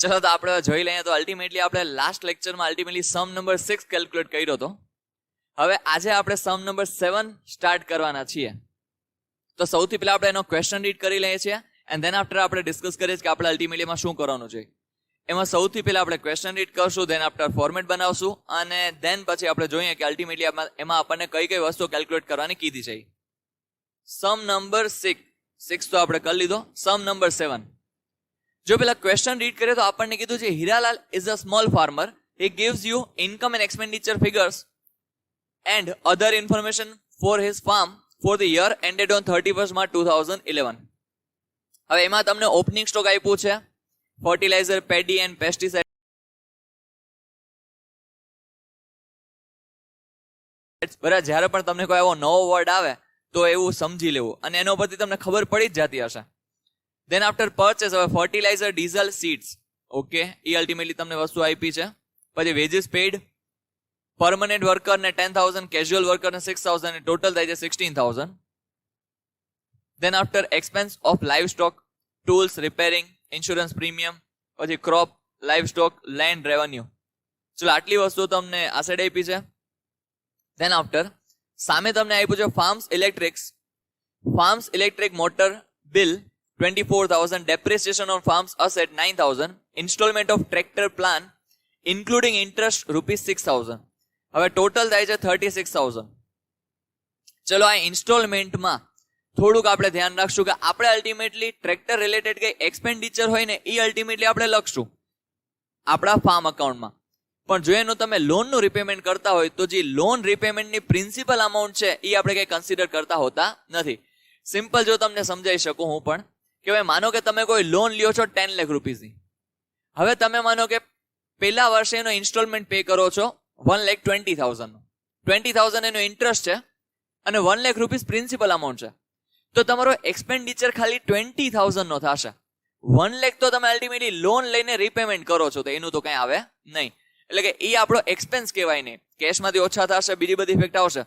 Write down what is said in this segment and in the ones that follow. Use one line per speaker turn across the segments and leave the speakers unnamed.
ચલો તો આપણે જોઈ લઈએ તો અલ્ટિમેટલી આપણે લાસ્ટ લેક્ચરમાં અલ્ટિમેટલી સમ નંબર 6 કેલ્ક્યુલેટ કર્યો હતો. હવે આજે આપણે સમ નંબર 7 સ્ટાર્ટ કરવાના છીએ. તો સૌથી પહેલા આપણે એનો ક્વેશ્ચન રીડ કરી લઈએ છીએ એન્ડ ધેન આફ્ટર આપણે ડિસ્કસ કરીએ કે આપણે અલ્ટિમેટલી એમાં શું કરવાનું છે. એમાં સૌથી પહેલા આપણે ક્વેશ્ચન રીડ કરશું, ધેન આફ્ટર ફોર્મેટ બનાવશું અને ધેન પછી આપણે જોઈએ કે અલ્ટિમેટલી એમાં આપણને કઈ કઈ વસ્તુ કેલ્ક્યુલેટ કરવાની કીધી છે. સમ નંબર 6 તો આપણે કરી લીધો. સમ નંબર 7 જો પેલા ક્વેશ્ચન રીડ કરીએ તો આપણને કીધું છે Hiralal is a small farmer. He gives you income and expenditure figures and other information for his farm for the year ended on 31st March 2011. હવે એમાં તમને ઓપનિંગ સ્ટોક આપ્યું છે, ફર્ટિલાઇઝર, પેડી એન્ડ પેસ્ટિસાઇડ. બરાબર, જ્યારે પણ તમને કોઈ એવો નવો વર્ડ આવે તો એવું સમજી લેવું અને એના પરથી તમને ખબર પડી જ જતી હશે. ધેન આફ્ટર પરચેસ, હવે ફર્ટિલાઇઝર, ડીઝલ, સીડ્સ, ઓકે, એ અલ્ટિમેટલી તમને વસ્તુ આપી છે. પછી વેજીસ પેઇડ, પરમનન્ટ વર્કર ને 10,000, કેઝ્યુઅલ વર્કર ને 6,000, ને ટોટલ થાય છે 16,000. Then after expense of livestock, tools, repairing, insurance premium, પછી crop, livestock, land, revenue. ચલો આટલી વસ્તુ તમને આ સાઈડ આપી છે. ધેન આફ્ટર સામે તમને આપ્યું છે farms electric motor bill 24,000, depreciation on farms asset 9,000, installment of tractor plan including interest ₹6,000. હવે ટોટલ થાય છે 36,000. ચલો આ ઇન્સ્ટોલમેન્ટમાં થોડુંક આપણે ધ્યાન રાખશું કે આપણે અલ્ટિમેટલી ટ્રેક્ટર રિલેટેડ કઈ એક્સપેન્ડિચર હોય ને એ અલ્ટિમેટલી આપણે લખશું આપણા ફાર્મ અકાઉન્ટમાં. પણ જો એનું તમે લોનનું રિપેમેન્ટ કરતા હોય તો જે લોન રિપેમેન્ટની પ્રિન્સિપલ અમાઉન્ટ છે એ આપણે કઈ કન્સિડર કરતા હોતા નથી. સિમ્પલ જો તમને સમજાઈ શકું હું પણ કે ભાઈ માનો કે તમે કોઈ લોન લ્યો છો 10 લાખ રૂપિયાની. હવે તમે માનો કે પહેલા વર્ષે એનો ઇન્સ્ટોલમેન્ટ પે કરો છો 1,20,000 નો. 20,000 એનો ઇન્ટરેસ્ટ છે અને 1 લાખ રૂપિયા પ્રિન્સિપલ અમાઉન્ટ છે. તો તમારો એક્સપેન્ડિચર ખાલી 20,000 નો થશે. 1 લાખ તો તમે અલ્ટિમેટલી લોન લઈને રીપેમેન્ટ કરો છો તો એનું તો કઈ આવે નહીં. એટલે કે એ આપણો એક્સપેન્સ કહેવાય નહીં. કેશમાંથી ઓછા થશે, બીજી બધી ઇફેક્ટ આવશે,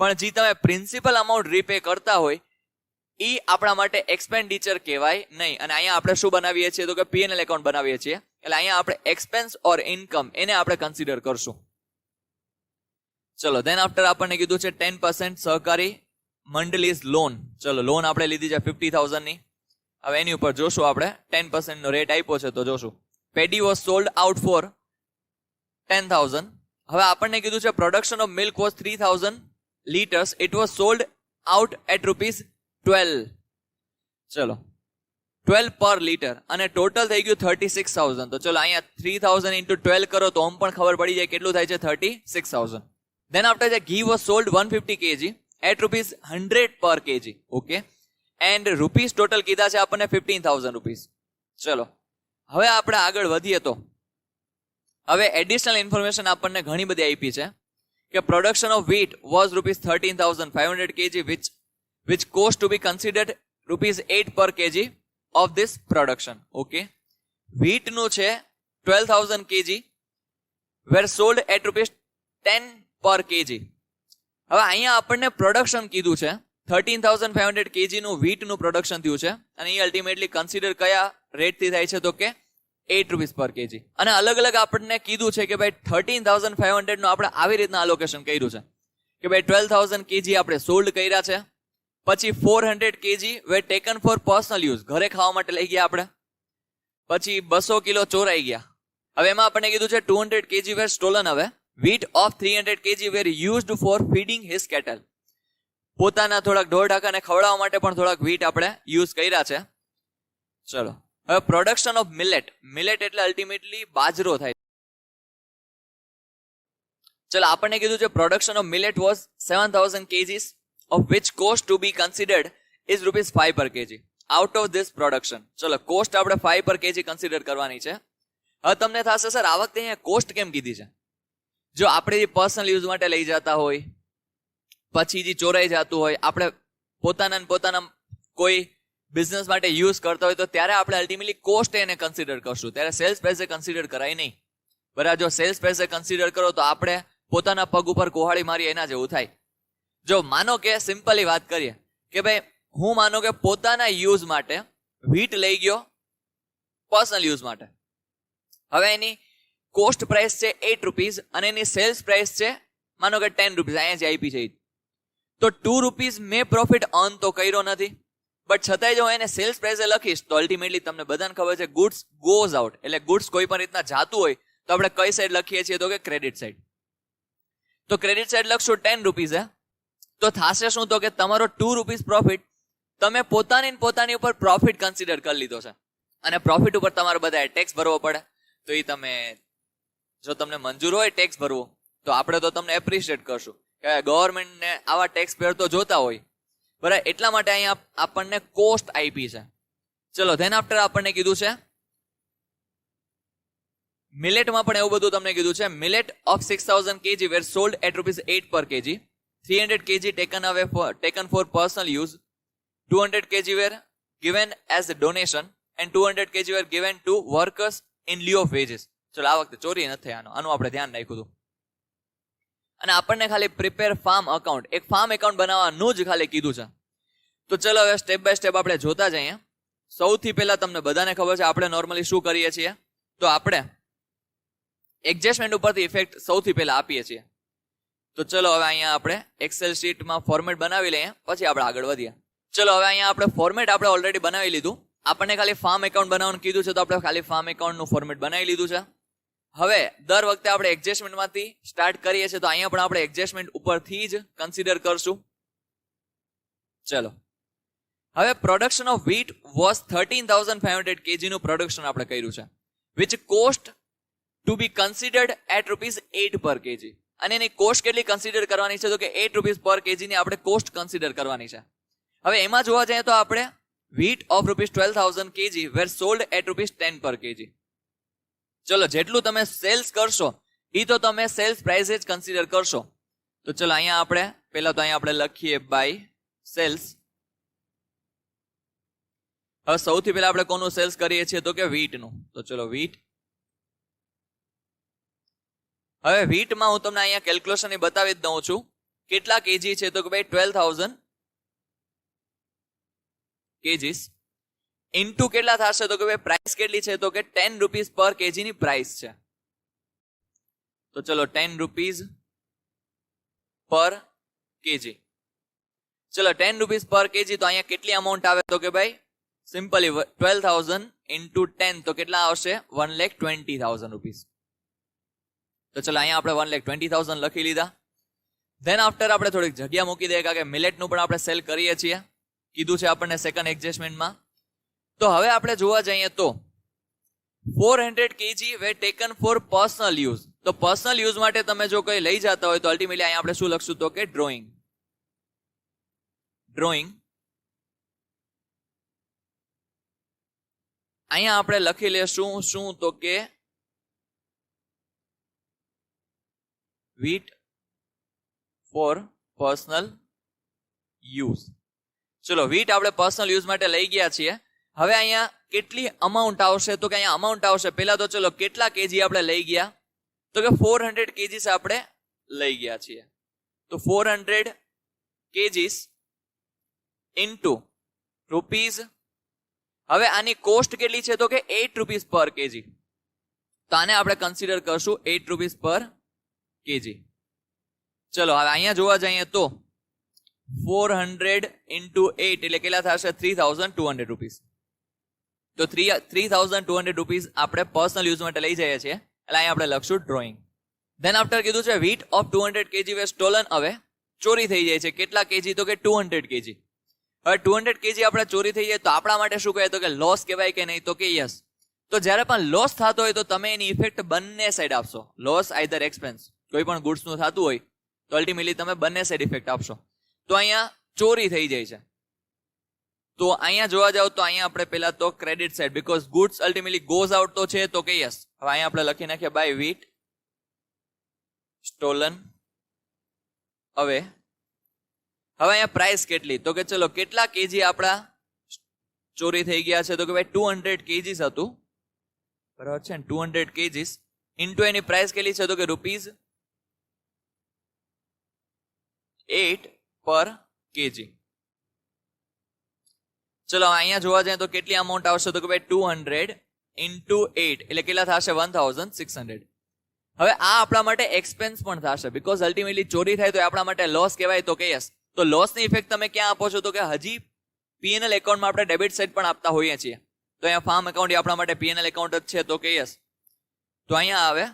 પણ જે તમે પ્રિન્સિપલ અમાઉન્ટ રીપે કરતા હોય એ આપણા માટે એક્સપેન્ડિચર કહેવાય નહીં. અને અહીંયા આપણે શું બનાવીએ છીએ તો કે P&L એકાઉન્ટ બનાવીએ છીએ. એટલે અહીંયા આપણે એક્સપેન્સ ઓર ઇન્કમ એને આપણે કન્સિડર કરશું. ચલો ધેન આફ્ટર આપણને કીધું છે 10% સહકારી મંડળીઝ લોન. ચલો લોન આપણે લીધી છે 50,000 ની. હવે એની ઉપર જોશું આપણે 10% નો રેટ આપ્યો છે તો જોશું. Paddy was sold out for 10,000. હવે આપણને કીધું છે production of milk was 3,000 liters. It was sold out at ₹12. ચલો 12 પર લીટર અને ટોટલ થઈ ગયું 36,000. તો ચલો અહીંયા 3,000 into 12 કરો તો આમ પણ ખબર પડી જાય કેટલું થાય છે 36,000. ધેન આફ્ટર ધ ઘી વોઝ સોલ્ડ 150 kg એટ ₹100 પર kg. Okay, and rupees total કીધા છે આપણને 15,000 રૂપીસ. ચલો હવે આપણે આગળ વધીએ તો હવે એડિશનલ ઇન્ફોર્મેશન આપણને ઘણી બધી આપી છે કે production of wheat was ₹13,500 kg which cost to be considered ₹8 per kg of this production. Okay, wheat નું છે 12,000 kg were sold at ₹10 per kg. હવે અહીંયા આપણને પ્રોડક્શન કીધું છે 13,500 kg નું wheat નું પ્રોડક્શન થયું છે અને એ અલ્ટિમેટલી કન્સિડર કયા રેટ થી થાય છે તો કે ₹8 પર kg. અને અલગ અલગ આપણને કીધું છે કે ભાઈ 13,500 નું આપણે આવી રીતના અલોકેશન કર્યું છે કે ભાઈ 12,000 kg આપણે સોલ્ડ કર્યા છે, પછી 400 kg were taken for personal use, ઘરે ખાવા માટે લઈ ગયા આપણે, પછી 200 કિલો ચોરાઈ ગયા. હવે એમાં આપણને કીધું છે 200 kg were stolen. હવે wheat of 300 kg were used for feeding his cattle. પોતાના થોડાક ઢોર ઢાકાને ખવડાવવા માટે પણ થોડાક wheat આપણે યુઝ કર્યા છે. ચલો હવે પ્રોડક્શન ઓફ મિલેટ એટલે અલ્ટિમેટલી બાજરો થાય. ચલો આપણને કીધું છે production of millet was 7,000 kg of which cost to be considered is ₹5 per kg out of this production. ચલો કોસ્ટ આપણે 5 per kg કન્સિડર કરવાની છે. હવે તમને થશે સર આ વખતે અહીંયા કોસ્ટ કેમ કીધી છે? જો આપણે જે પર્સનલ યુઝ માટે લઈ જતા હોય, પછી જે ચોરાઈ જતું હોય, આપણે પોતાના કોઈ બિઝનેસ માટે યુઝ કરતા હોય તો ત્યારે આપણે અલ્ટિમેટલી કોસ્ટ એને કન્સિડર કરશું, ત્યારે સેલ્સ પ્રાઇસે કન્સિડર કરાય નહીં. બરાબર, જો સેલ્સ પ્રાઇસે કન્સિડર કરો તો આપણે પોતાના પગ ઉપર કોહાડી મારીએ એના જેવું થાય. જો માનો કે સિમ્પલી વાત કરીએ કે ભાઈ હું માનો કે પોતાના યુઝ માટે wheat લઈ ગયો પર્સનલ યુઝ માટે, હવે એની કોસ્ટ પ્રાઇસ છે 8 રૂપીઝ અને એની સેલ્સ પ્રાઇસ છે માનો કે 10 રૂપીઝ, અહીંયા જે આપી છે. તો 2 રૂપીઝ મેં પ્રોફિટ અર્ન તો કર્યો નથી, બટ છતાંય જો એને સેલ્સ પ્રાઇસે લખીશ તો અલ્ટિમેટલી તમને બધાને ખબર છે ગુડ્સ ગોઝ આઉટ, એટલે ગુડ્સ કોઈ પણ રીતના જાતું હોય તો આપણે કઈ સાઈડ લખીએ છીએ તો કે ક્રેડિટ સાઈડ. તો ક્રેડિટ સાઈડ લખશું 10 રૂપીઝ, તો થશે શું તો કે તમારો 2 રૂપીઝ પ્રોફિટ તમે પોતાની ઉપર પ્રોફિટ કન્સિડર કરી લીધો છે, અને પ્રોફિટ ઉપર તમારે બધા ટેક્સ ભરવો પડે. તો એ તમે જો તમને મંજૂર હોય ટેક્સ ભરવો તો આપણે તો તમને એપ્રિશિએટ કરશું કે ગવર્મેન્ટને આવા ટેક્સ પેડ તો જોતા હોય, બરાબર. એટલા માટે અહીંયા આપણને કોસ્ટ આપી છે. ચલો ધેન આફ્ટર આપણને કીધું છે મિલેટમાં પણ એવું બધું તમને કીધું છે. Millet of 6000 kg were sold at ₹8 per kg. 300 kg taken for personal use. 200 kg were given as a donation and 200 kg were given to workers in lieu of wages. ચલો આ વખતે ચોરી નથી આનું આપણે ધ્યાન રાખ્યું હતું. અને આપણને ખાલી પ્રિપેર ફાર્મ અકાઉન્ટ, એક ફાર્મ એકાઉન્ટ બનાવવાનું જ ખાલી કીધું છે. તો ચલો હવે સ્ટેપ બાય સ્ટેપ આપણે જોતા જઈએ. સૌથી પહેલા તમને બધાને ખબર છે આપણે નોર્મલી શું કરીએ છીએ, તો આપણે એડજસ્ટમેન્ટ ઉપરથી ઇફેક્ટ સૌથી પહેલા આપીએ છીએ. તો ચલો હવે અહીંયા આપણે એક્સેલ શીટમાં ફોર્મેટ બનાવી લઈએ, પછી આપણે આગળ વધીએ. ચલો હવે અહીંયા આપણે ફોર્મેટ આપણે ઓલરેડી બનાવી લીધું. આપણને ખાલી ફાર્મ એકાઉન્ટ બનાવવાનું કીધું છે તો આપણે ખાલી ફાર્મ એકાઉન્ટનું ફોર્મેટ બનાવી લીધું છે. હવે દર વખતે આપણે એડજસ્ટમેન્ટમાંથી સ્ટાર્ટ કરીએ છીએ, તો અહીંયા પણ આપણે એડજસ્ટમેન્ટ ઉપરથી જ કન્સિડર કરશું. ચલો હવે production of wheat was 13,500 kg નું પ્રોડક્શન આપણે કર્યું છે, which cost to be considered at ₹8 પર kg. અને એની કોસ્ટ કેટલી કન્સિડર કરવાની છે તો કે 8 રૂપીઝ પર kg ની આપણે કોસ્ટ કન્સિડર કરવાની છે. હવે એમાં જોવા જઈએ તો આપણે wheat of ₹12,000 kg were sold at ₹10 per kg. ચલો જેટલું તમે સેલ્સ કરશો એ તો તમે સેલ્સ પ્રાઇસ જ કન્સિડર કરશો. તો ચલો અહીંયા આપણે પહેલા તો અહીંયા આપણે લખીએ બાય સેલ્સ. હવે સૌથી પહેલા આપણે કોનું સેલ્સ કરીએ છીએ તો કે wheat નું. તો ચલો wheat. હવે wheatમાં હું તમને અહીંયા કેલ્ક્યુલેશન બતાવી જ દઉં છું કેટલા કેજી છે, તો કે ભાઈ 12,000 kgs ઇન્ટુ કેટલા થશે તો કે ભાઈ પ્રાઇસ કેટલી છે તો કે 10 રૂપીઝ પર કેજી ની પ્રાઇસ છે. તો ચલો 10 રૂપીઝ પર કેજી. ચલો 10 રૂપીઝ પર કેજી, તો અહીંયા કેટલી અમાઉન્ટ આવે તો કે ભાઈ સિમ્પલી 12,000 ઇન્ટુ 10 તો કેટલા આવશે 1,20,000 રૂપીઝ. તો ચલો અહીંયા આપણે 1,20,000 લખી લીધા. ધેન આફ્ટર આપણે થોડીક જગ્યા મૂકી દઈએ કારણ કે મિલેટનું પણ આપણે સેલ કરીએ છીએ, કીધું છે આપણને સેકન્ડ એડજસ્ટમેન્ટમાં. તો હવે આપણે જોવા જઈએ તો 400 kg were taken for personal use. તો પર્સનલ યુઝ માટે તમે જો કઈ લઈ જતા હોય તો અલ્ટિમેટલી અહીંયા આપણે શું લખશું તો કે ડ્રોઈંગ. અહીંયા આપણે લખી લેશું શું તો કે wheat for personal use. ચલો wheat આપણે પર્સનલ યુઝ માટે લઈ ગયા છીએ. હવે અહીંયા કેટલી અમાઉન્ટ આવશે તો કે અહીંયા અમાઉન્ટ આવશે પહેલા તો ચલો કેટલા કેજી આપણે લઈ ગયા તો કે 400 kgs આપણે લઈ ગયા છીએ. તો 400 kgs ઇન્ટુ રૂપીઝ. હવે આની કોસ્ટ કેટલી છે તો કે 8 રૂપીઝ પર કેજી. તો આને આપણે કન્સિડર કરશું 8 રૂપીઝ પર કેજી. ચલો હવે અહીંયા જોવા જઈએ તો 400 ઇન્ટુ 8 એટલે કેટલા થશે 3,200 રૂપીઝ. તો 3,200 રૂપીઝ આપણે પર્સનલ યુઝ માટે લઈ જઈએ છીએ એટલે અહીંયા આપણે લખશું ડ્રોઈંગ. ધેન આફ્ટર કીધું છે wheat of 200 kg were stolen. હવે ચોરી થઈ જાય છે કેટલા કેજી તો કે 200 kg. હવે 200 kg આપણે ચોરી થઈ જાય તો આપણા માટે શું કહે તો કે લોસ કહેવાય કે નહીં તો કે યસ. તો જ્યારે પણ લોસ થતો હોય તો તમે એની ઇફેક્ટ બંને સાઈડ આપશો. લોસ આઈધર એક્સપેન્સ કોઈ પણ ગુડ્સનું થતું હોય તો અલ્ટિમેટલી તમે બંને સાઈડ ઇફેક્ટ આપશો. તો અહીંયા ચોરી થઈ જાય છે તો અહીંયા જોવા જાવ તો અહીંયા આપણે પહેલા તો credit side because goods ultimately goes out તો છે તો કે યસ. હવે અહીંયા આપણે લખી નાખીએ બાય wheat stolen. હવે અહીંયા પ્રાઇસ કેટલી તો કે ચલો કેટલા કેજી આપણા ચોરી થઈ ગયા છે તો કે ભાઈ 200 kgs હતું બરાબર છે ને 200 kgs ઇન્ટુ એની પ્રાઇસ કેટલી છે તો કે ₹8 પર કેજી. ચલો અહીંયા જોવા જાય તો કેટલી અમાઉન્ટ આવશે તો કે ભાઈ 200 ઇન્ટુ 8 એટલે કેટલા થશે 1600. હવે આ આપણા માટે એક્સપેન્સ પણ થશે બીકોઝ અલ્ટિમેટલી ચોરી થાય તો એ આપણા માટે લોસ કહેવાય તો કે યસ. તો લોસની ઇફેક્ટ તમે ક્યાં આપો છો તો કે હજી પીએનએલ એકાઉન્ટમાં આપણે ડેબિટ સાઇડ પણ આપતા હોઈએ છીએ. તો અહીંયા ફાર્મ એકાઉન્ટ આપણા માટે પીએનએલ એકાઉન્ટ જ છે તો કે યસ. તો અહીંયા આવે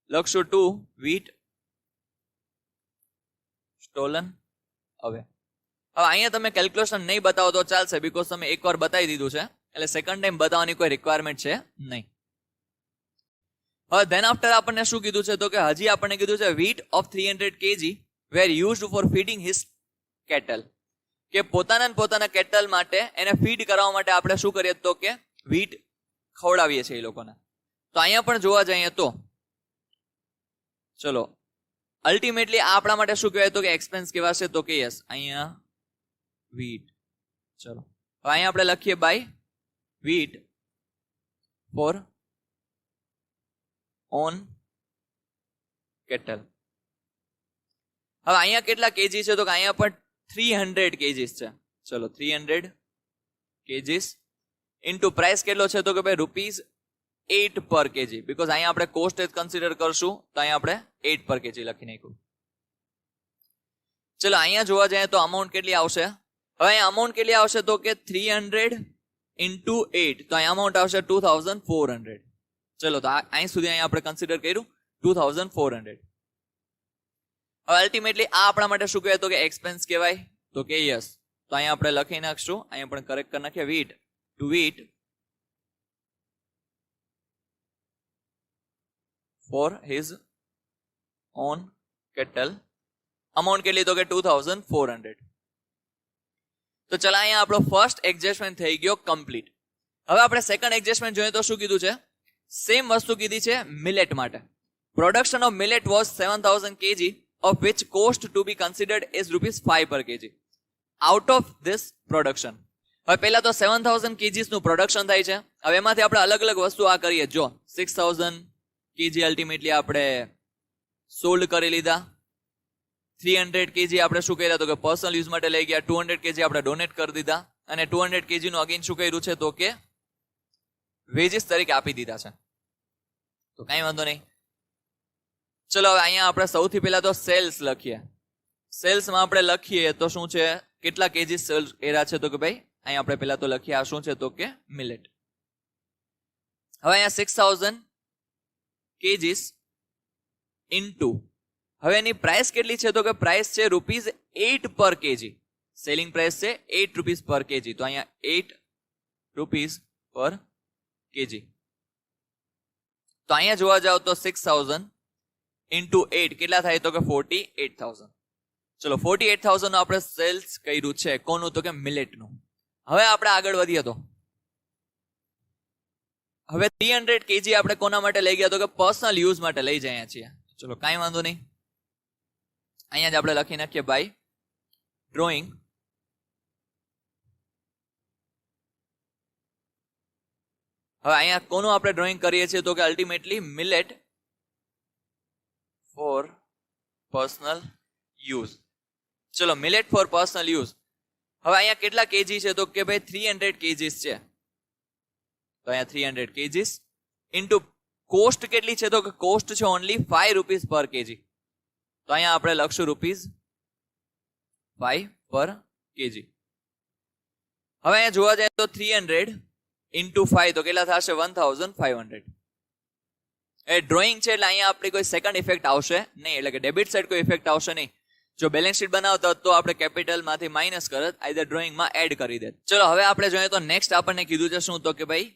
લખશું 2 wheat stolen away. હવે અહીંયા તમે કેલ્ક્યુલેશન નહીં બતાવો તો ચાલશે બીકોઝ તમે એકવાર બતાવી દીધું છે એટલે સેકન્ડ ટાઈમ બતાવવાની કોઈ રિક્વાયરમેન્ટ છે નહીં. હવે ધેન આફ્ટર આપણને શું કીધું છે તો કે હજી આપણને કીધું છે wheat of 300 kg were used for feeding his cattle. કે પોતાના કેટલ માટે એને ફીડ કરવા માટે આપણે શું કરીએ તો કે wheat ખવડાવીએ છીએ એ લોકોને. તો અહીંયા પણ જોવા જઈએ તો ચલો અલ્ટિમેટલી આ આપણા માટે શું કહેવાય તો કે એક્સપેન્સ કહેવાશે તો કે યસ અહીંયા wheat. ચલો હવે અહીંયા આપણે લખીએ by wheat for on cattle. હવે અહીંયા કેટલા કેજી છે તો કે અહીંયા પણ 300 કેજીસ છે. ચલો 300 કેજીસ ઇન્ટુ પ્રાઇસ કેટલો છે તો કે ભાઈ ₹8 પર કેજી બીકોઝ અહીંયા આપણે કોસ્ટ જ કન્સિડર કરશું તો અહીંયા આપણે 8 પર કેજી લખી નાખ્યું. ચલો અહીંયા જોવા જઈએ તો અમાઉન્ટ કેટલી આવશે. હવે અહીંયા અમાઉન્ટ કેટલી આવશે તો કે 300 ઇન્ટુ 8 તો અહીંયા અમાઉન્ટ આવશે 2400. ચલો તો અહીં સુધી અહીંયા આપણે કન્સિડર કર્યું 2400. હવે અલ્ટિમેટલી આ આપણા માટે શું કહેવાય તો કે એક્સપેન્સ કહેવાય તો કે યસ. તો અહીંયા આપણે લખી નાખશું અહીંયા પણ કરેક્ટ કરી નાખીએ wheat to wheat for his own cattle. Amount કેટલી તો કે 2400. તો ચલો અહીંયા આપણો ફર્સ્ટ એડજસ્ટમેન્ટ થઈ ગયો કમ્પ્લીટ. હવે આપણે સેકન્ડ એડજસ્ટમેન્ટ જોઈએ તો શું કીધું છે સેમ વસ્તુ કીધી છે મિલેટ માટે. Production of millet was 7000 kg of which cost to be considered is ₹5 per kg. Out of this production. હવે પહેલા તો 7000 kgs નું પ્રોડક્શન થાય છે. હવે એમાંથી આપણે અલગ અલગ વસ્તુ આ કરીએ જો 6000 kg અલ્ટિમેટલી આપણે સોલ્ડ કરી લીધા. 300 kg આપણે શું કર્યા તો કે પર્સનલ યુઝ માટે લઈ ગયા. 200 kg આપણે ડોનેટ કરી દીધા અને 200 kg નું અગેન શું કર્યું છે તો કે વેજીસ તરીકે આપી દીધા છે. તો કઈ વાંધો નહીં. ચલો હવે અહીંયા આપણે સૌથી પહેલા તો સેલ્સ લખીએ. સેલ્સમાં આપણે લખીએ તો શું છે કેટલા કેજી સેલ્સ કર્યા છે તો કે ભાઈ અહીંયા આપણે પહેલા તો લખીએ આ શું છે તો કે મિલેટ. હવે અહીંયા 6000 કેજીસ ઇન્ટુ હવે એની પ્રાઇસ કેટલી છે તો કે પ્રાઇસ છે ₹8 પર કેજી. સેલિંગ પ્રાઇસ છે ₹8 પર કેજી. તો અહીંયા ₹8 પર કેજી. તો અહીંયા જોવા જાવ તો 6000 ઇન્ટુ 8 કેટલા થાય તો કે 48000. ચલો 48000 નું આપણે સેલ્સ કર્યું છે કોનું તો કે મિલેટનું. હવે આપણે આગળ વધીએ તો હવે 300 કેજી આપણે કોના માટે લઈ ગયા તો કે પર્સનલ યુઝ માટે લઈ જઈએ છીએ. ચલો કાંઈ વાંધો નહીં. અહીંયા જ આપણે લખી નાખીએ બાય ડ્રોઈંગ હવે અહીંયા કોનું આપણે ડ્રોઈંગ કરીએ છીએ તો કે ultimately millet for personal use. ચલો મિલેટ ફોર પર્સનલ યુઝ. હવે અહીંયા કેટલા કેજી છે તો કે ભાઈ 300 કેજીસ છે. તો અહીંયા 300 કેજીસ ઇન્ટુ કોસ્ટ કેટલી છે તો કે કોસ્ટ છે ઓનલી ₹5 પર કેજી. તો અહીંયા આપણે લખશું ₹5 પર કેજી. હવે અહીંયા જોવા જાય તો 300 ઇન્ટુ 5 તો કેટલા થશે 1500. એ ડ્રોઈંગ છે એટલે અહીંયા આપણી કોઈ સેકન્ડ ઇફેક્ટ આવશે નહીં એટલે કે ડેબિટ સાઇડ કોઈ ઇફેક્ટ આવશે નહીં. જો બેલેન્સ શીટ બનાવતા તો આપણે કેપિટલ માંથી માઇનસ કરત આઈધર ડ્રોઈંગમાં એડ કરી દે. ચલો હવે આપણે જોઈએ તો નેક્સ્ટ આપણને કીધું છે શું તો કે ભાઈ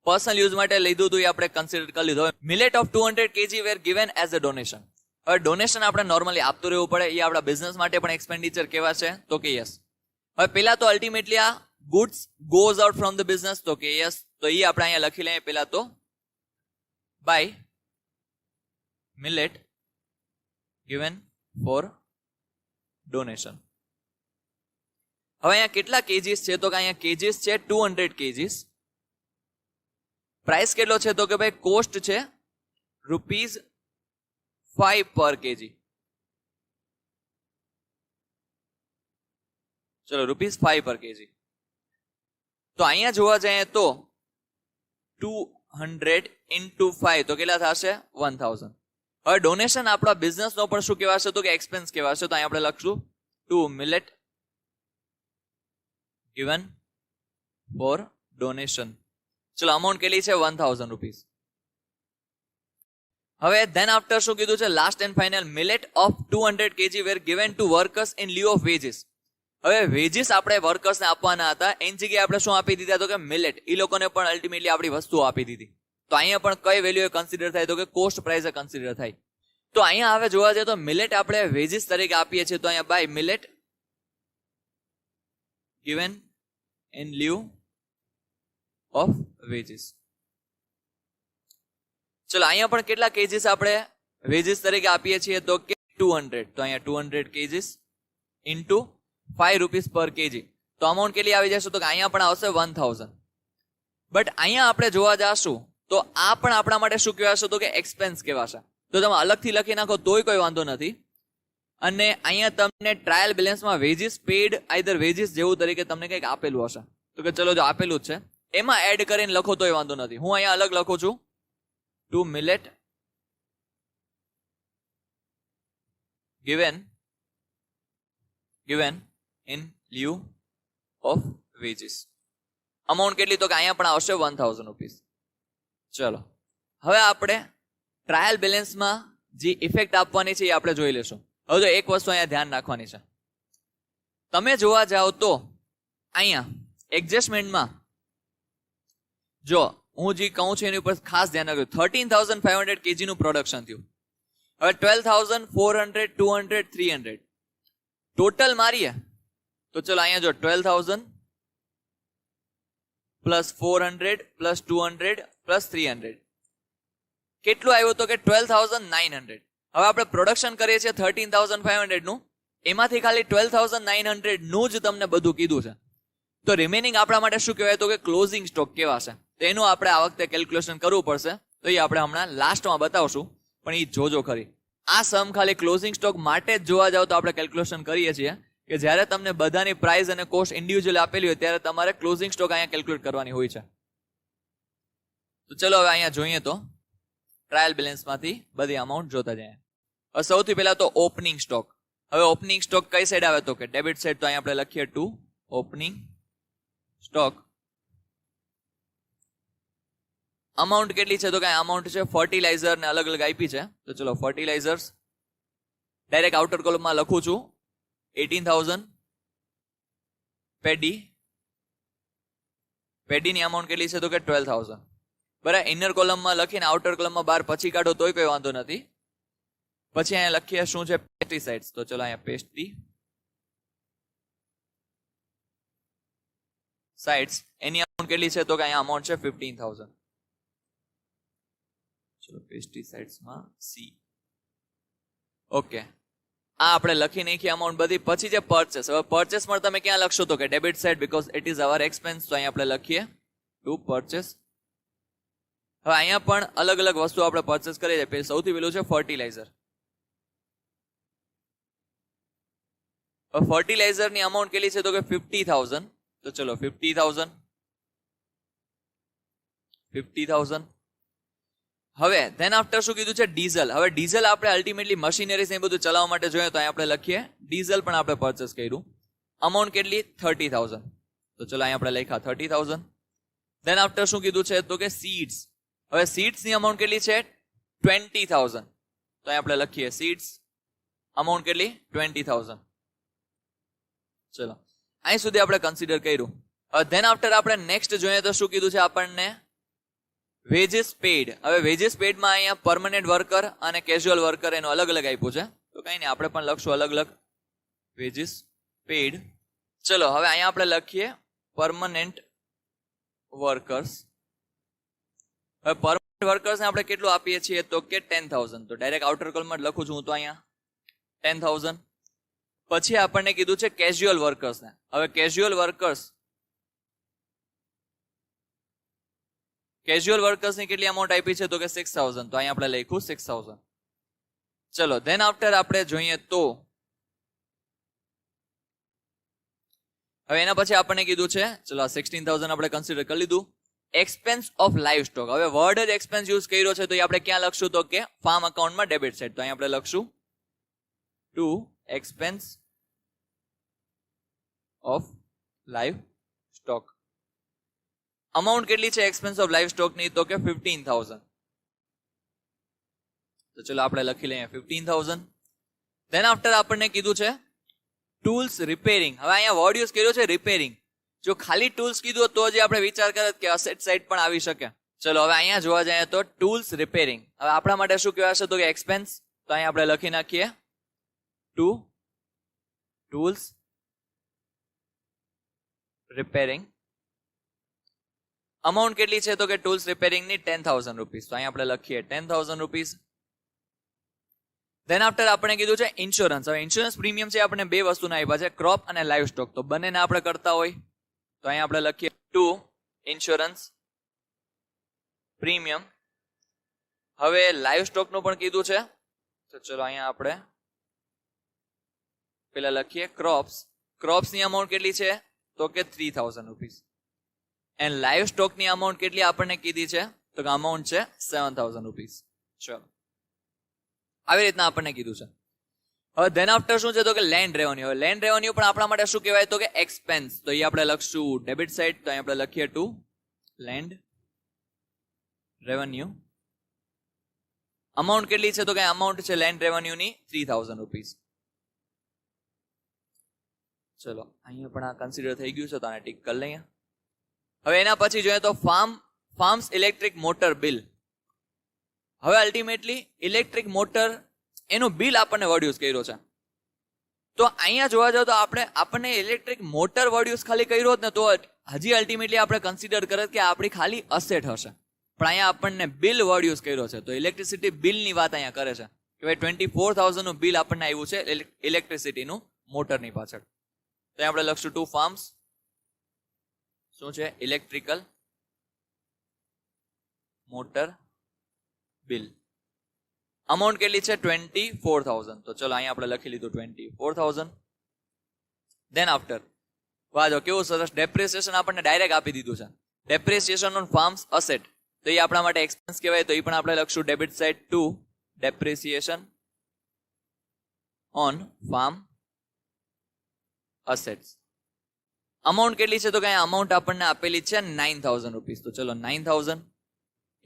પર્સનલ યુઝ માટે લીધું હતું એ આપણે કન્સિડર કરી લીધું. Millet of 200 kg were given as a donation. હવે ડોનેશન આપણે નોર્મલી આપતું રહેવું પડે એ આપણા બિઝનેસ માટે પણ એક્સપેન્ડિચર કેવા છે તો કે યસ. હવે પેલા તો અલ્ટિમેટલી આ goods goes out from the business તો કે યસ. તો એ આપણે અહીંયા લખી લઈએ પેલા તો by millet given for donation. હવે અહીંયા કેટલા કેજીસ છે તો કે અહીંયા કેજીસ છે 200 કેજીસ. પ્રાઇસ કેટલો છે તો કે ભાઈ કોસ્ટ છે ₹5 પર કેજી. ચલો ₹5 પર કેજી. તો અહીંયા જોવા જઈએ તો 200 into 5 તો કેટલા થશે 1000. હવે ડોનેશન આપણા બિઝનેસ નો પણ શું કહેવાશે તો કે એક્સપેન્સ કહેવાશે. તો અહીં આપણે લખશું to millet given for donation. ચલો અમાઉન્ટ કેટલી છે 1000 રૂપીસ. હવે ધેન આફ્ટર શું કીધું છે last and final millet of 200 kg were given to workers in lieu of wages. હવે વેજીસ આપણે વર્કર્સને આપવાના હતા, એની જગ્યાએ આપણે શું આપી દીધા તો કે મિલેટ. એ લોકોને પણ અલ્ટિમેટલી આપણી વસ્તુઓ આપી દીધી. તો અહીંયા પણ કઈ વેલ્યુ કન્સિડર થાય તો કે કોસ્ટ પ્રાઇસ કન્સિડર થાય. તો અહીંયા હવે જોવા જઈએ તો મિલેટ આપણે વેજીસ તરીકે આપીએ છીએ, તો અહીંયા by millet given in lieu of wages. ચલો અહીંયા પણ કેટલા કેજીસ આપણે વેજીસ તરીકે આપીએ છીએ તો કે 200. તો અહીંયા 200 કેજીસ ઇન્ટુ 5 રૂપીસ પર કેજી. તો અમાઉન્ટ કેટલી આવી જશે તો કે અહીંયા પણ આવશે 1000. બટ અહીંયા આપણે જોવા જશું તો આ પણ આપણા માટે શું કહેવાશે તો કે એક્સપેન્સ કહેવાશે. તો તમે અલગથી લખી નાખો તોય કોઈ વાંધો નથી. અને અહીંયા તમને ટ્રાયલ બેલેન્સમાં વેજીસ પેડ આઈધર વેજીસ જેવું તરીકે તમને કંઈક આપેલું હશે. તો કે ચલો જો આપેલું જ છે એમાં એડ કરીને લખો તોય વાંધો નથી. હું અહીંયા અલગ લખું છું to millet given in lieu of wages. Amount કેટલી તો કે અહીંયા પણ આવશે 1000 રૂપીસ. ચલો હવે આપણે ટ્રાયલ બેલેન્સમાં જે ઇફેક્ટ આપવાની છે એ આપણે જોઈ લેશું. હવે તો એક વસ્તુ અહીંયા ધ્યાન રાખવાની છે. તમે જોવા જાઓ તો અહીંયા એડજસ્ટમેન્ટમાં જો હું જે કહું છું એની ઉપર ખાસ ધ્યાન રાખજો. 13,500 kg નું પ્રોડક્શન થયું. હવે 12,400 200 300 ટોટલ મારીએ તો ચલો અહીંયા જો 12,000 પ્લસ 400 પ્લસ 200 પ્લસ 300 કેટલું આવ્યું તો કે 12,900. હવે આપણે પ્રોડક્શન કરીએ છીએ 13,500 નું, એમાંથી ખાલી 12,900 નું જ તમને બધું કીધું છે. તો રિમેનિંગ આપણા માટે શું કહેવાય તો કે ક્લોઝિંગ સ્ટોક કહેવાશે. તો એનું આપણે આ વખતે કેલ્ક્યુલેશન કરવું પડશે. તો એ આપણે હમણાં લાસ્ટમાં બતાવશું, પણ એ જોજો ખરી. આ સમ ખાલી ક્લોઝિંગ સ્ટોક માટે જ જોવા જાવ તો આપણે કેલ્ક્યુલેશન કરીએ છીએ કે જ્યારે તમને બધાની પ્રાઇસ અને કોસ્ટ ઇન્ડિવિજ્યુઅલ આપેલી હોય ત્યારે તમારે ક્લોઝિંગ સ્ટોક અહીંયા કેલ્ક્યુલેટ કરવાની હોય છે. તો ચલો હવે અહીંયા જોઈએ તો ટ્રાયલ બેલેન્સમાંથી બધી અમાઉન્ટ જોતા જાય. હવે સૌથી પહેલા તો ઓપનિંગ સ્ટોક. હવે ઓપનિંગ સ્ટોક કઈ સાઈડ આવે તો કે ડેબિટ સાઈડ. તો અહીંયા આપણે લખીએ ટુ ઓપનિંગ સ્ટોક. અમાઉન્ટ કેટલી છે તો કે અમાઉન્ટ છે ફર્ટિલાઇઝર ને અલગ અલગ આપી છે. તો ચલો ફર્ટિલાઇઝર્સ ડાયરેક્ટ આઉટર કોલમમાં લખું છું 18,000. પેડીની અમાઉન્ટ કેટલી છે તો કે 12,000. બરાબર. ઇનર કોલમમાં લખીને આઉટર કોલમમાં બહાર પછી કાઢો તોય કોઈ વાંધો નથી. પછી અહીંયા લખીએ શું છે પેસ્ટિસાઇડ્સ. તો ચલો અહીંયા પેસ્ટિસાઇડ્સ એની અમાઉન્ટ કેટલી છે તો કે અહીંયા અમાઉન્ટ છે 15,000. ચલો પેસ્ટિસાઇડ્સમાં સી. ઓકે, આ આપણે લખી નાખી અમાઉન્ટ બધી. પછી જે પરચેસ. હવે પરચેસ પણ તમે ક્યાં લખશો તો કે debit side because it is our expense. તો અહીંયા આપણે લખીએ ટુ પરચેસ. હવે અહીંયા પણ અલગ અલગ વસ્તુ આપણે પરચેસ કરીએ છીએ. સૌથી પહેલું છે ફર્ટિલાઇઝર. હવે ફર્ટિલાઇઝરની અમાઉન્ટ કેટલી છે તો કે 50,000. તો ચલો 50,000. હવે ધેન આફ્ટર શું કીધું છે ડીઝલ. હવે ડીઝલ આપણે અલ્ટિમેટલી મશીનરીઝ એ બધું ચલાવવા માટે જોઈએ તો આપણે લખીએ ડીઝલ પણ આપણે પરચેસ કર્યું. અમાઉન્ટ કેટલી 30,000. તો ચલો અહીંયા આપણે લખ્યા 30,000. ધેન આફ્ટર શું કીધું છે તો કે સીડ્સ. હવે સીડ્સ ની અમાઉન્ટ કેટલી છે 20,000. તો અહીંયા આપણે લખીએ સીડ્સ અમાઉન્ટ કેટલી 20,000. ચલો અહીં સુધી આપણે કન્સિડર કર્યું. ધેન આફ્ટર આપણે નેક્સ્ટ જોઈએ તો શું કીધું છે આપણને વેજીસ પેડ. હવે વેજીસ પેડમાં અહીંયા પરમનન્ટ વર્કર અને કેઝ્યુઅલ વર્કર એનું અલગ અલગ આપ્યું છે. તો કઈ નહીં આપણે પણ લખશું અલગ અલગ વેજીસ પેડ. ચલો હવે અહીંયા આપણે લખીએ પરમનન્ટ વર્કર્સ. હવે પરમનન્ટ વર્કર્સને આપણે કેટલું આપીએ છીએ તો કે 10,000. તો ડાયરેક્ટ આઉટર કોલમાં લખું છું હું તો અહીંયા 10,000. પછી આપણને કીધું છે કેઝ્યુઅલ વર્કર્સને. હવે કેઝ્યુઅલ વર્કર્સની કેટલી અમાઉન્ટ આપી છે તો કે 6,000. તો અહીંયા આપણે લખ્યું 6,000. ચલો ધેન આફ્ટર આપણે જોઈએ તો હવે એના પછી આપણને કીધું છે ચલો 16,000 આપણે કન્સિડર કરી લીધું. Expense of live stock. હવે વર્ડ જ એક્સપેન્સ યુઝ કર્યો છે તો એ આપણે ક્યાં લખશું તો કે ફાર્મ અકાઉન્ટમાં ડેબિટ સાઇડ. તો અહીં આપણે લખશું to expense of livestock. Amount કેટલી છે એક્સપેન્સ ઓફ લાઈવ સ્ટોકની તો કે 15,000. તો ચલો આપણે લખી લઈએ 15,000. ધેન આફ્ટર આપણને કીધું છે ટૂલ્સ રિપેરિંગ. હવે અહીંયા વર્ડ યુઝ કર્યો છે રિપેરિંગ. જો ખાલી ટૂલ્સ કીધું તો જ આપણે વિચાર કરે કે અસેટ સાઇડ પણ આવી શકે. ચલો હવે અહીંયા જોવા જઈએ તો ટૂલ્સ રિપેરિંગ. હવે આપણા માટે શું કહેવાશે તો કે એક્સપેન્સ. તો અહીંયા આપણે લખી નાખીએ ટુ ટૂલ્સ રિપેરિંગ. અમાઉન્ટ કેટલી છે તો કે ટૂલ્સ રિપેરિંગની 10,000 રૂપીસ. તો અહીંયા આપણે લખીએ 10,000 રૂપીસ. ધેન આફ્ટર આપણે કીધું છે ઇન્સ્યોરન્સ. હવે ઇન્સ્યોરન્સ પ્રીમિયમ છે આપણે બે વસ્તુના આપ્યા છે, ક્રોપ અને લાઈવ સ્ટોક. તો બંનેને આપણે કરતા હોય તો અહીંયા આપણે લખીએ ટુ ઇન્સ્યોરન્સ પ્રીમિયમ. હવે લાઈવ સ્ટોક નું પણ કીધું છે તો ચલો અહીંયા આપણે પેલા લખીએ ક્રોપ્સ. ક્રોપ્સ ની અમાઉન્ટ કેટલી છે તો કે 3,000 રૂપીસ. એન્ડ લાઈવ સ્ટોક ની અમાઉન્ટ કેટલી આપણને કીધી છે તો કે અમાઉન્ટ છે 7,000 રૂપીસ. ચલો આવી રીતના આપણને કીધું છે. હવે ધેન આફ્ટર શું છે તો કે લેન્ડ રેવન્યુ. હવે લેન્ડ રેવન્યુ પણ આપણા માટે શું કહેવાય તો કે એક્સપેન્સ. તો એ આપણે લખશું ડેબિટ સાઇડ. તો અહીં આપણે લખીએ ટુ લેન્ડ રેવન્યુ. અમાઉન્ટ કેટલી છે તો કે અમાઉન્ટ છે લેન્ડ રેવન્યુ ની 3,000 રૂપીસ. ચલો અહીંયા પણ આ કન્સિડર થઈ ગયું છે તો આને ટીક કરી લઈએ. હવે એના પછી જોઈએ તો ફાર્મ્સ ઇલેક્ટ્રિક મોટર બિલ. હવે અલ્ટિમેટલી ઇલેક્ટ્રિક મોટર એનું બિલ આપણને વર્ડ યુઝ કર્યો છે. તો અહીંયા જોવા જાવ તો આપણને ઇલેક્ટ્રિક મોટર વર્ડ યુઝ ખાલી કર્યો હોત ને તો હજી અલ્ટિમેટલી આપણે કન્સિડર કરત કે આપણી ખાલી અસેટ હશે. પણ અહીંયા આપણને બિલ વર્ડ યુઝ કર્યો છે. તો ઇલેક્ટ્રિસિટી બિલની વાત અહીંયા કરે છે કે ભાઈ 24,000 નું બિલ આપણને આવ્યું છે ઇલેક્ટ્રિસિટીનું મોટરની પાછળ. તો આપણે લખશું ટુ ફાર્મ્સ શું છે ઇલેક્ટ્રિકલ મોટર બિલ. અમાઉન્ટ કેટલી છે 24,000. તો ચલો અહીંયા આપણે લખી લીધું 24,000. ધેન આફ્ટર વાજો કેવું સરસ ડેપ્રિસિએશન આપણને ડાયરેક્ટ આપી દીધું છે. Depreciation on farms asset. તો એ આપણા માટે એક્સપેન્સ કહેવાય. તો એ પણ આપણે લખશું debit side to depreciation on farm assets. Amount કેટલી છે તો કે અમાઉન્ટ આપણને આપેલી છે 9,000 રૂપીસ. તો ચલો 9,000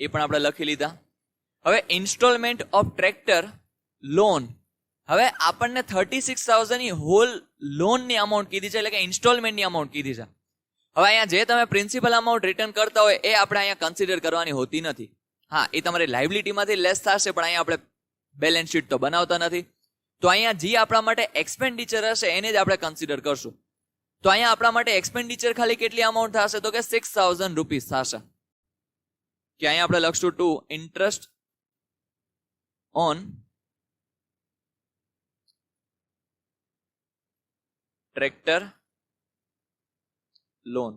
એ પણ આપણે લખી લીધા. હવે ઇન્સ્ટોલમેન્ટ ઓફ ટ્રેક્ટર લોન. હવે આપણને 36,000 ની હોલ લોન ની અમાઉન્ટ કીધી છે, એટલે કે ઇન્સ્ટોલમેન્ટ ની અમાઉન્ટ કીધી છે. હવે અહીંયા જે તમે પ્રિન્સિપલ અમાઉન્ટ રિટર્ન કરતા હોય એ આપણે અહીંયા કન્સિડર કરવાની હોતી નથી. હા, એ તમારી લાયબિલિટીમાંથી લેસ થશે, પણ અહીંયા આપણે બેલેન્સ શીટ તો બનાવતા નથી. તો અહીંયા જે આપણા માટે એક્સપેન્ડિચર હશે એને જ આપણે કન્સિડર કરશું. તો અહીંયા આપણા માટે એક્સપેન્ડિચર ખાલી કેટલી અમાઉન્ટ થશે તો કે 6,000 રૂપીસ થશે. કે અહીંયા આપણે લખશું to interest on tractor loan.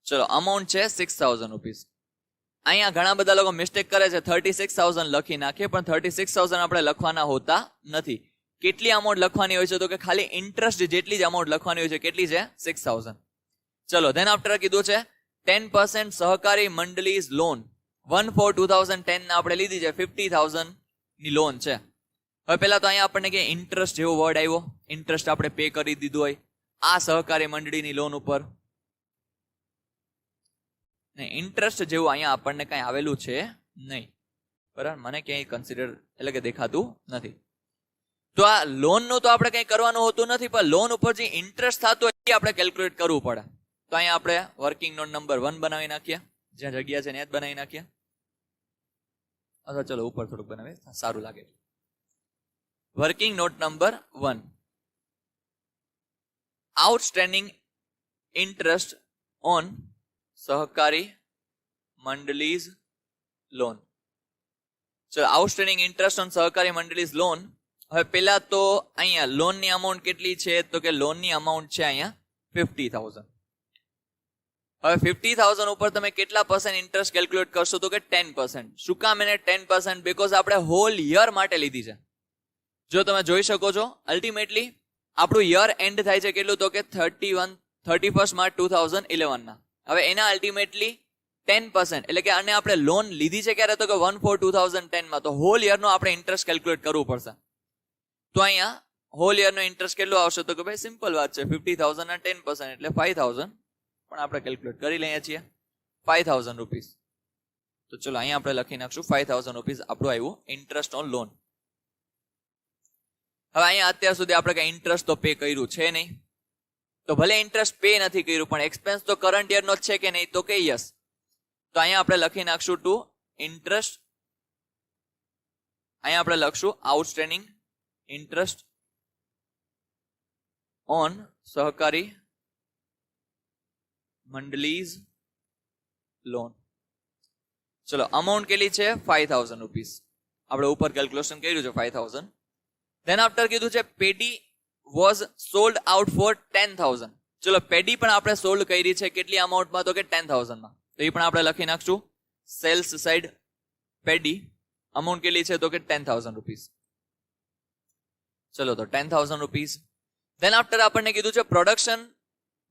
ચલો અમાઉન્ટ છે 6,000 રૂપીસ. અહીંયા ઘણા બધા લોકો મિસ્ટેક કરે છે, 36,000 લખી નાખીએ, પણ 36,000 આપણે લખવાના હોતા નથી. કેટલી અમાઉન્ટ લખવાની હોય છે તો કે ખાલી ઇન્ટરેસ્ટ જેટલી જ અમાઉન્ટ લખવાની હોય છે. કેટલી છે 6,000. ચલો ધેન આફ્ટર કીધું છે 10% સહકારી મંડળીઝ લોન 1/4/2010 આપણે લીધી છે. 50,000 ની લોન છે. હવે પેલા તો અહીંયા આપણને કે ઇન્ટરેસ્ટ જેવો વર્ડ આવ્યો, ઇન્ટરેસ્ટ આપણે પે કરી દીધું હોય આ સહકારી મંડળીની લોન ઉપર. ઇન્ટરેસ્ટ જેવું અહીંયા આપણને કઈ આવેલું છે નહીં, બરાબર? મને ક્યાંય કન્સિડર એટલે કે દેખાતું નથી. તો આ લોન નું તો આપણે કઈ કરવાનું હોતું નથી, પણ લોન ઉપર જે ઇન્ટરેસ્ટ થતો હોય એ આપણે કેલ્ક્યુલેટ કરવું પડે. તો અહીંયા આપણે વર્કિંગ નોટ નંબર 1 બનાવી નાખીએ, જ્યાં જગ્યા છે ત્યાં જ બનાવી નાખીએ. અથવા ચલો ઉપર થોડુંક બનાવીએ, સારું લાગે. Working note number 1, outstanding interest on સહકારી મંડળીઝ લોન. ચલો આઉટસ્ટેન્ડિંગ ઇન્ટરેસ્ટ ઓન સહકારી મંડળીઝ લોન. હવે પેલા તો અહીંયા લોન ની અમાઉન્ટ કેટલી છે તો કે લોન ની અમાઉન્ટ છે અહીંયા 50,000. હવે 50,000 ઉપર તમે કેટલા % ઇન્ટરેસ્ટ કેલ્ક્યુલેટ કરશો તો કે 10%. શું કામ એને 10%? બીકોઝ આપણે હોલ યર માટે લીધી છે. જો તમે જોઈ શકો છો અલ્ટિમેટલી આપણું યર એન્ડ થાય છે કેટલું તો કે 31st March 2011 ના. હવે એના અલ્ટિમેટલી 10%, એટલે કે આને આપણે લોન લીધી છે ક્યારે, તો કે 1/4/2010 માં. તો હોલ યર નો આપણે ઇન્ટરેસ્ટ કેલ્ક્યુલેટ કરવું પડશે. તો અહીંયા હોલ યર નો ઇન્ટરેસ્ટ કેટલો આવશે, તો કે ભાઈ સિમ્પલ વાત છે, 50,000 ના 10% એટલે 5,000, પણ આપણે કેલ્ક્યુલેટ કરી લઈએ છીએ 5,000 રૂપીસ. તો ચલો અહીંયા આપણે લખી નાખશું 5,000 રૂપીસ આપણું આવ્યું ઇન્ટરેસ્ટ ઓન લોન. હવે અહીંયા અત્યાર સુધી આપણે કઈ ઇન્ટરેસ્ટ તો પે કર્યું છે નહીં, તો ભલે ઇન્ટરેસ્ટ પે નથી કર્યું પણ એક્સપેન્સ તો કરંટ યર નો જ છે કે નહીં, તો કે યસ. તો અહીંયા આપણે લખી નાખશું ટુ ઇન્ટરેસ્ટ, અહીંયા આપણે લખશું આઉટસ્ટેન્ડિંગ ઇન્ટરેસ્ટ ઓન સહકારી મંડળીઝ લોન. ચલો અમાઉન્ટ કેટલી છે 5,000 રૂપીસ. આપણે ઉપર કેલ્ક્યુલેશન કર્યું છે 5,000. ધેન આફ્ટર કીધું છે પેડી વોઝ સોલ્ડ આઉટ ફોર 10,000. ચલો પેડી પણ આપણે સોલ્ડ કરી છે કેટલી અમાઉન્ટમાં, તો કે 10,000 માં. તો એ પણ આપણે લખી નાખશું સેલ્સ સાઇડ પેડી અમાઉન્ટ કેટલી છે, તો કે 10,000 રૂપીસ. ચલો તો 10,000 રૂપીસ. ધેન આફ્ટર આપણને કીધું છે પ્રોડક્શન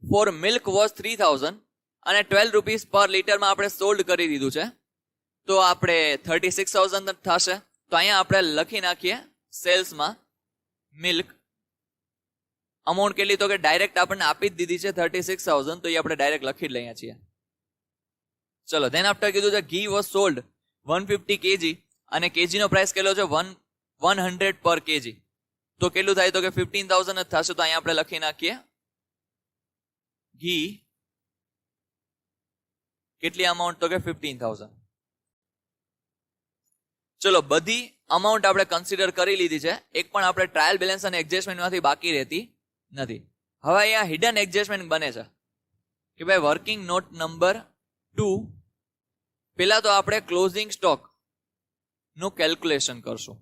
ફોર મિલ્ક વોઝ 3,000 અને 12 રૂપીસ પર લીટરમાં આપણે સોલ્ડ કરી દીધું છે, તો આપણે 36,000 થશે. તો અહીંયા આપણે લખી નાખીએ સેલ્સમાં મિલ્ક અમાઉન્ટ કેટલી, તો કે ડાયરેક્ટ આપણને આપી જ દીધી છે 36,000, તો એ આપણે ડાયરેક્ટ લખી જ લઈએ છીએ. ચલો ધેન આફ્ટર કીધું છે ઘી વોઝ સોલ્ડ 150 kg અને કેજી નો પ્રાઇસ કેટલો છે 100 પર કેજી, તો કેટલું થાય, તો કે 15,000 જ થશે. તો અહીંયા આપણે લખી નાખીએ ઘી કેટલી અમાઉન્ટ, તો કે 15,000. ચલો બધી અમાઉન્ટ આપણે કન્સિડર કરી લીધી છે, એક પણ આપણે ટ્રાયલ બેલેન્સ અને એડજસ્ટમેન્ટ માંથી બાકી રહેતી નથી. હવે અહીંયા હિડન એડજસ્ટમેન્ટ બને છે કે ભાઈ વર્કિંગ નોટ નંબર 2, પેલા તો આપણે ક્લોઝિંગ સ્ટોક નું કેલ્ક્યુલેશન કરશું.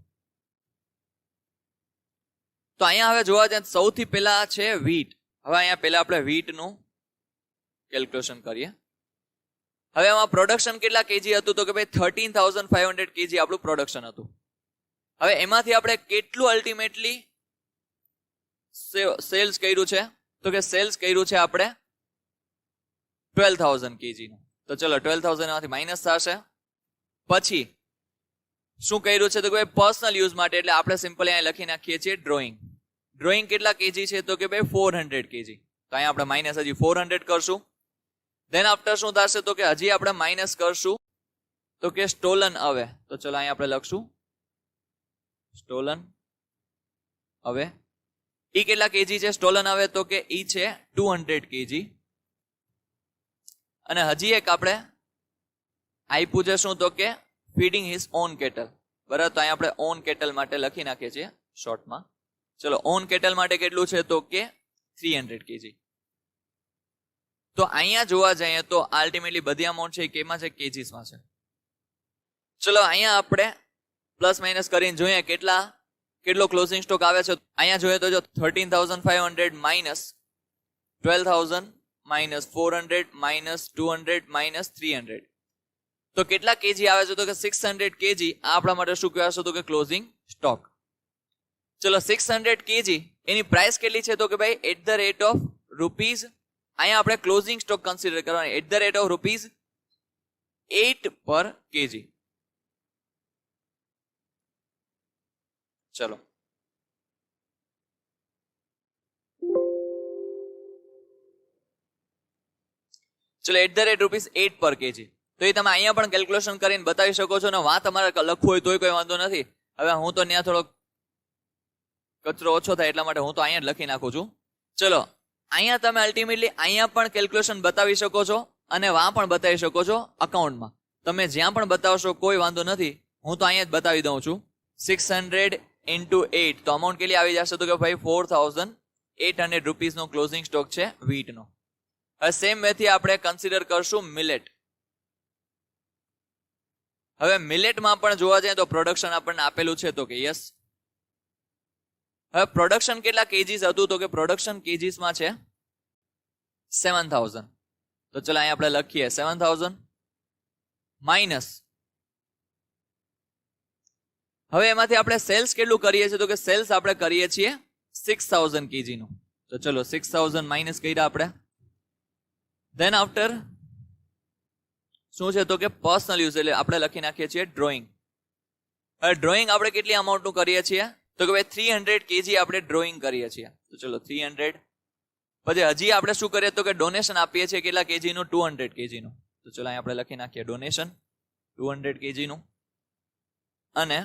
તો અહીંયા હવે જોવા જાય સૌથી પહેલા છે વીટ. હવે અહીંયા પહેલા આપણે વીટ નું કેલ્ક્યુલેશન કરીએ. હવે આમાં પ્રોડક્શન કેટલા કેજી હતું, તો કે ભાઈ 13,500 કેજી આપણું પ્રોડક્શન હતું. હવે એમાંથી આપણે કેટલું અલ્ટિમેટલી સેલ્સ કર્યું છે, તો કે સેલ્સ કર્યું છે આપણે 12,000 કેજી નું. તો ચલો 12,000 માંથી માઇનસ થશે. પછી શું કર્યું છે, તો કે ભાઈ પર્સનલ યુઝ માટે, એટલે આપણે સિમ્પલ અહીંયા લખી નાખીએ છીએ ડ્રોઈંગ. ડ્રોઈંગ કેટલા કેજી છે, તો કે ભાઈ 400 કેજી. તો અહીંયા આપણે માઇનસ હજી 400 કરશું. ધેન આફ્ટર શું થશે, તો કે હજી આપણે માઇનસ કરશું, તો કે સ્ટોલન હવે. તો ચલો અહીંયા આપણે લખશું સ્ટોલન હવે. ઈ કેટલા કેજી છે સ્ટોલન હવે, તો કે ઈ છે 200 કેજી. અને હજી એક આપણે આપ્યું છે શું, તો કે ફીડિંગ હિઝ ઓન કેટલ. બરાબર, તો અહીંયા આપણે ઓન કેટલ માટે લખી નાખીએ છીએ શોર્ટમાં. ચલો ઓન કેટલ માટે કેટલું છે, તો કે 300 કેજી. તો અહીંયા જોવા જઈએ તો અલ્ટિમેટલી બધી અમાઉન્ટ છે કેમાં છે, કેજીસમાં છે. ચલો અહીંયા આપણે પ્લસ માઇનસ કરીને જોઈએ કેટલો ક્લોઝિંગ સ્ટોક આવે છે. અહીંયા જોઈએ તો જો 13,500 માઇનસ 12,000 માઇનસ 400 માઇનસ 200 માઇનસ 300, તો કેટલા કેજી આવે છે, તો કે 600 કેજી. આ આપણા માટે શું કહેવાશે, તો કે ક્લોઝિંગ સ્ટોક. ચલો 600 કેજી એની પ્રાઇસ કેટલી છે, તો કે ભાઈ at the rate of rupees, અહીંયા આપણે ક્લોઝિંગ સ્ટોક કન્સિડર કરવાની, at the rate of rupees 8 પર કેજી. ચલો એટ ધ રેટ રૂપીઝ 8 પર કેજી. તો એ તમે અહીંયા પણ કેલ્ક્યુલેશન કરીને બતાવી શકો છો, ને વાત તમારે લખવું હોય તોય કોઈ વાંધો નથી. હવે હું તો ત્યાં થોડોક કચરો ઓછો થાય એટલા માટે હું તો અહીંયા જ લખી નાખું છું. ચલો અહીંયા તમે અલ્ટિમેટલી અહીંયા પણ કેલ્ક્યુલેશન બતાવી શકો છો અને વા પણ બતાવી શકો છો અકાઉન્ટમાં. તમે જ્યાં પણ બતાવશો કોઈ વાંધો નથી, હું તો અહીંયા જ બતાવી દઉં છું. 600 into 8, તો અમાઉન્ટ કેટલી આવી જશે, તો કે ભાઈ 4,800 રૂપીસનો ક્લોઝિંગ સ્ટોક છે વીટનો. હવે સેમ વેથી આપણે કન્સિડર કરશું મિલેટ. હવે મિલેટમાં પણ જોવા જઈએ તો પ્રોડક્શન આપણને આપેલું છે, તો કે યસ. હવે પ્રોડક્શન કેટલા કેજીસ હતું, તો કે પ્રોડક્શન કેજીસમાં છે 7,000. તો ચલો અહીંયા આપણે લખીએ 7,000 માઇનસ, હવે એમાંથી આપણે સેલ્સ કેટલું કરીએ છીએ, તો કે સેલ્સ આપણે કરીએ છીએ 6,000 કેજી નું. તો ચલો 6,000 માઇનસ કર્યા આપણે ધેન આફ્ટર શું છે તો કે પર્સનલ યુઝ, એટલે આપણે લખી નાખીએ છીએ ડ્રોઈંગ. હવે ડ્રોઈંગ આપણે કેટલી અમાઉન્ટનું કરીએ છીએ તો કે ભાઈ 300 kg આપણે ડ્રોઈંગ કરીએ છીએ. તો ચલો 300. પછી હજી આપણે શું કરીએ તો કે ડોનેશન આપીએ છીએ કેટલા કેજીનું? 200 kgનું. તો ચલો અહીં આપણે લખી નાખીએ ડોનેશન 200 kgનું. અને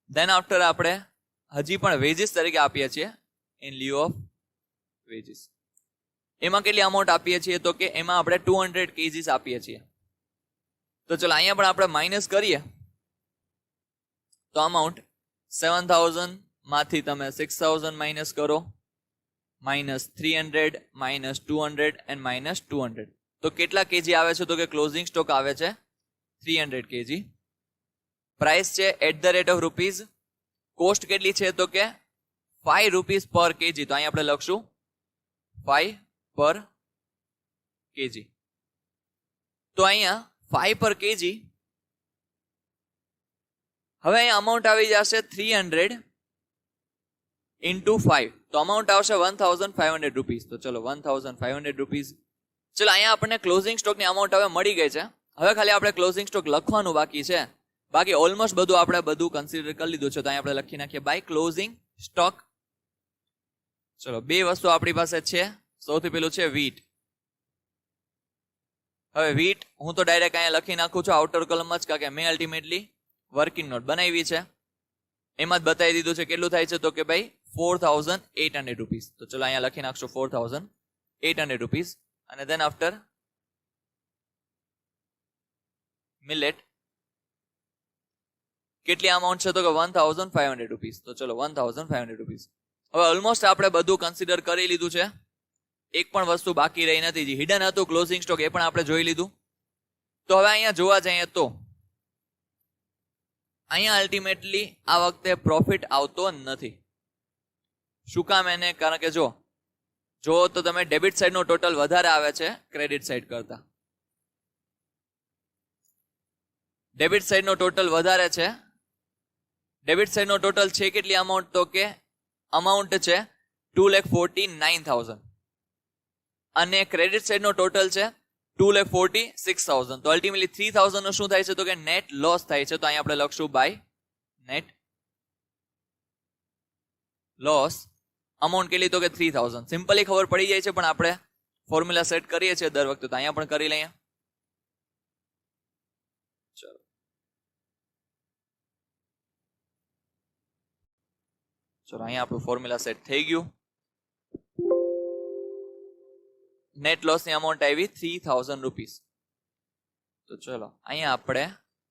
ધેન આફ્ટર આપણે હજી પણ વેજીસ તરીકે આપીએ છીએ ઇન લ્યુ ઓફ વેજીસ. એમાં કેટલી અમાઉન્ટ આપીએ છીએ તો કે એમાં આપણે 200 kgs આપીએ છીએ. તો ચલો અહીંયા પણ આપણે માઇનસ કરીએ તો અમાઉન્ટ 7000 માંથી તમે 6000 માઇનસ કરો, -300 -200 એન્ડ -200. તો કેટલા કેજી આવે છે તો કે ક્લોઝિંગ સ્ટોક આવે છે 300 kg. પ્રાઇસ છે @રૂપીઝ. કોસ્ટ કેટલી છે તો કે 5 રૂપીઝ પર કેજી. તો અહીં આપણે લખશું 5 પર કેજી. તો અહીંયા 5 પર કેજી. હવે અહીંયા અમાઉન્ટ આવી જશે 300 into 5. તો અમાઉન્ટ આવશે 1500 રૂપીઝ. તો ચલો 1500 રૂપીઝ. ચલો અહીંયા આપણને ક્લોઝિંગ સ્ટોકની અમાઉન્ટ હવે મળી ગઈ છે. હવે ખાલી આપણે ક્લોઝિંગ સ્ટોક લખવાનું બાકી છે. બાકી ઓલમોસ્ટ બધું આપણે કન્સિડર કરી લીધું છે. તો અહીંયા આપણે લખી નાખીએ બાય ક્લોઝિંગ સ્ટોક. ચલો બે વસ્તુ આપણી પાસે છે. સૌથી પેલું છે વીટ. હવે વીટ હું તો ડાયરેક્ટ અહીંયા લખી નાખું છું આઉટર કોલમમાં જ, કારણ કે મેં અલ્ટિમેટલી વર્કિંગ નોટ બનાવી છે. એમાં જ બતાવી દીધું છે કેટલું થાય છે તો કે ભાઈ 4800 રૂપીઝ. તો ચલો અહીંયા લખી નાખશું 4800 રૂપીઝ. અને ધેન આફ્ટર મિલેટ કેટલી અમાઉન્ટ છે તો કે 1500 રૂપીઝ. તો ચલો 1500 રૂપીઝ. હવે ઓલમોસ્ટ આપણે બધું કન્સિડર કરી લીધું છે. એક પણ વસ્તુ બાકી રહી નથી. જે હિડન હતું ક્લોઝિંગ સ્ટોક એ પણ આપણે જોઈ લીધું. તો હવે અહીંયા જોવા જઈએ તો અહીંયા અલ્ટિમેટલી આ વખતે પ્રોફિટ આવતો નથી. શું કામ એને? કારણ કે જો તો તમે ડેબિટ સાઈડનો ટોટલ વધારે આવે છે ક્રેડિટ સાઈડ કરતા. ડેબિટ સાઈડનો ટોટલ વધારે છે. ડેબિટ સાઈડનો ટોટલ છે કેટલી અમાઉન્ટ તો કે અમાઉન્ટ છે 2,49,000 અને ક્રેડિટ સાઈડનો ટોટલ છે 2,46,000. તો અલ્ટિમેટલી 3,000 નો શું થાય છે તો કે નેટ લોસ થાય છે. તો અહીંયા આપણે લખશું બાય નેટ લોસ. અમાઉન્ટ કેટલી તો કે 3,000. સિમ્પલી ખબર પડી જાય છે પણ આપણે ફોર્મ્યુલા સેટ કરીએ છીએ દર વખતે. તો અહીંયા પણ કરી લઈએ. ચલો અહીંયા આપણું ફોર્મ્યુલા સેટ થઈ ગયું. નેટ લોસની અમાઉન્ટ આવી 3,000 રૂપીઝ. તો ચલો અહીંયા આપણે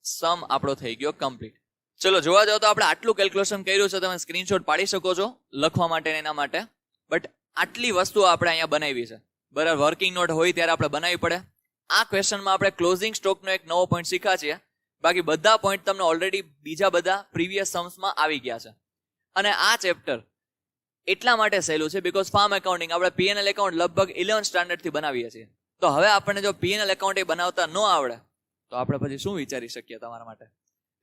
સમ આપણો થઈ ગયો કમ્પ્લીટ. ચલો જોવા જાવ તો આપણે આટલું કેલ્ક્યુલેશન કર્યું છે. તમે સ્ક્રીનશોટ પાડી શકો છો લખવા માટે એના માટે. બટ આટલી વસ્તુઓ આપણે અહીંયા બનાવી છે. બરાબર, વર્કિંગ નોટ હોય ત્યારે આપણે બનાવવી પડે. આ ક્વેશ્ચનમાં આપણે ક્લોઝિંગ સ્ટોકનો એક નવો પોઈન્ટ શીખ્યા છીએ. બાકી બધા પોઈન્ટ તમને ઓલરેડી બીજા બધા પ્રીવિયસ સમસમાં આવી ગયા છે. અને આ ચેપ્ટર એટલા માટે સહેલું છે બીકોઝ ફાર્મ એકાઉન્ટિંગ આપણે પીએનએલ એકાઉન્ટ લગભગ 11th સ્ટાન્ડર્ડથી બનાવીએ છીએ. તો હવે આપણને જો પીએનએલ એકાઉન્ટ એ બનાવતા ન આવડે તો આપણે પછી શું વિચારી શકીએ તમારા માટે.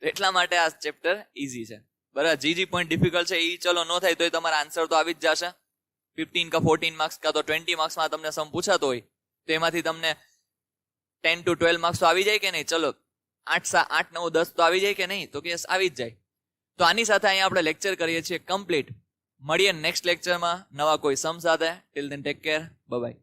એટલા માટે આ ચેપ્ટર ઈઝી છે. બરાબર, જે પોઈન્ટ ડિફિકલ્ટ છે એ ચલો ન થાય તો તમારા આન્સર તો આવી જ જશે. 15 કે 14 માર્ક્સ કા તો 20 માર્ક્સમાં તમને સમ પૂછાતો હોય તો એમાંથી તમને 10 to 12 માર્ક્સ તો આવી જાય કે નહીં? ચલો 8, 9, 10 તો આવી જાય કે નહીં? તો કે આવી જ જાય. તો આની સાથે અહીંયા આપણે લેક્ચર કરીએ છીએ કમ્પ્લીટ. મળીએ નેક્સ્ટ લેક્ચરમાં નવા કોઈ સમ સાથે. Till then take care, bye bye.